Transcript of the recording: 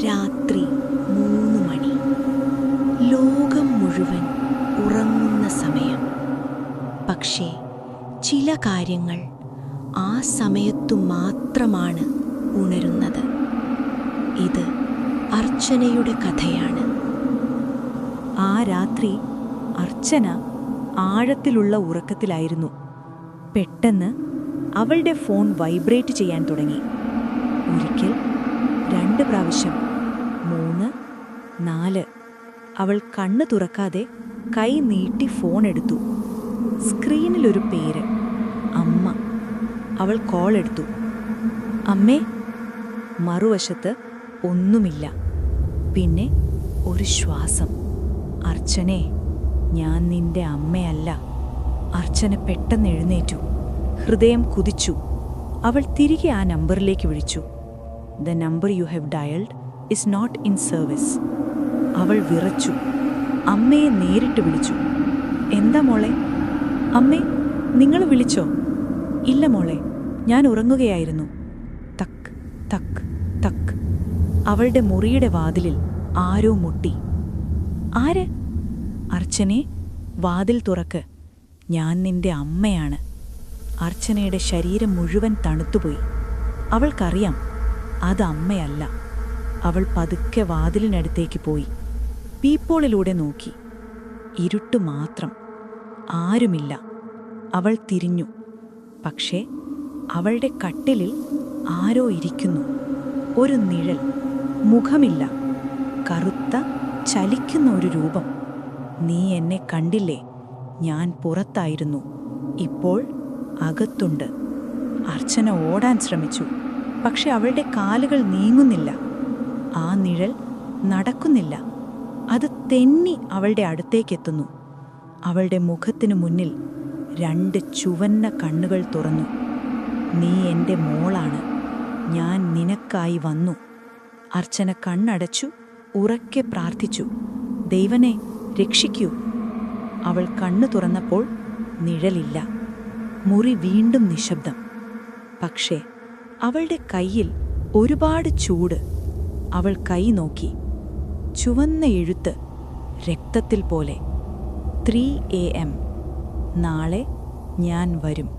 രാത്രി 3 മണി. ലോകം മുഴുവൻ ഉറങ്ങുന്ന സമയം. പക്ഷേ ചില കാര്യങ്ങൾ ആ സമയത്തു മാത്രമാണ് ഉണരുന്നത്. ഇത് അർച്ചനയുടെ കഥയാണ്. ആ രാത്രി അർച്ചന ആഴത്തിലുള്ള ഉറക്കത്തിലായിരുന്നു. പെട്ടെന്ന് അവളുടെ ഫോൺ വൈബ്രേറ്റ് ചെയ്യാൻ തുടങ്ങി. ഒരിക്കൽ, 2 പ്രാവശ്യം, 3, 4. അവൾ കണ്ണ് തുറക്കാതെ കൈ നീട്ടി ഫോൺ എടുത്തു. സ്ക്രീനിലൊരു പേര്, അമ്മ. അവൾ കോൾ എടുത്തു. അമ്മേ. മറുവശത്ത് ഒന്നുമില്ല. പിന്നെ ഒരു ശ്വാസം. അർച്ചനെ, ഞാൻ നിന്റെ അമ്മയല്ല. അർച്ചന പെട്ടെന്ന് എഴുന്നേറ്റു. ഹൃദയം കുതിച്ചു. അവൾ തിരികെ ആ നമ്പറിലേക്ക് വിളിച്ചു. The number you have dialled is not in service. അവൾ വിറച്ചു. അമ്മയെ നേരിട്ട് വിളിച്ചു. എന്താ മോളെ? അമ്മേ, നിങ്ങൾ വിളിച്ചോ? ഇല്ല മോളെ, ഞാൻ ഉറങ്ങുകയായിരുന്നു. തക്ക് തക്ക് തക്ക്. അവളുടെ മുറിയുടെ വാതിലിൽ ആരോ മുട്ടി. ആര്? അർച്ചനെ, വാതിൽ തുറക്ക്. ഞാൻ നിന്റെ അമ്മയാണ്. അർച്ചനയുടെ ശരീരം മുഴുവൻ തണുത്തുപോയി. അവൾക്കറിയാം, അത് അമ്മയല്ല. അവൾ പതുക്കെ വാതിലിനടുത്തേക്ക് പോയി. പീപ്പോളിലൂടെ നോക്കി. ഇരുട്ട് മാത്രം. ആരുമില്ല. അവൾ തിരിഞ്ഞു. പക്ഷേ അവളുടെ കട്ടിലിൽ ആരോ ഇരിക്കുന്നു. ഒരു നിഴൽ. മുഖമില്ല. കറുത്ത, ചലിക്കുന്ന ഒരു രൂപം. നീ എന്നെ കണ്ടില്ലേ? ഞാൻ പുറത്തായിരുന്നു. ഇപ്പോൾ അകത്തുണ്ട്. അർച്ചന ഓടാൻ ശ്രമിച്ചു. പക്ഷെ അവളുടെ കാലുകൾ നീങ്ങുന്നില്ല. ആ നിഴൽ നടക്കുന്നില്ല. അത് തെന്നി അവളുടെ അടുത്തേക്കെത്തുന്നു. അവളുടെ മുഖത്തിനു മുന്നിൽ 2 ചുവന്ന കണ്ണുകൾ തുറന്നു. നീ എൻ്റെ മോളാണ്. ഞാൻ നിനക്കായി വന്നു. അർച്ചന കണ്ണടച്ചു. ഉറക്കെ പ്രാർത്ഥിച്ചു, ദൈവനെ രക്ഷിക്കൂ. അവൾ കണ്ണു തുറന്നപ്പോൾ നിഴലില്ല. മുറി വീണ്ടും നിശബ്ദം. പക്ഷേ അവളുടെ കയ്യിൽ ഒരുപാട് ചൂട്. അവൾ കൈ നോക്കി. ചുവന്ന എഴുത്ത്, രക്തത്തിൽ പോലെ. 3 AM. നാളെ ഞാൻ വരും.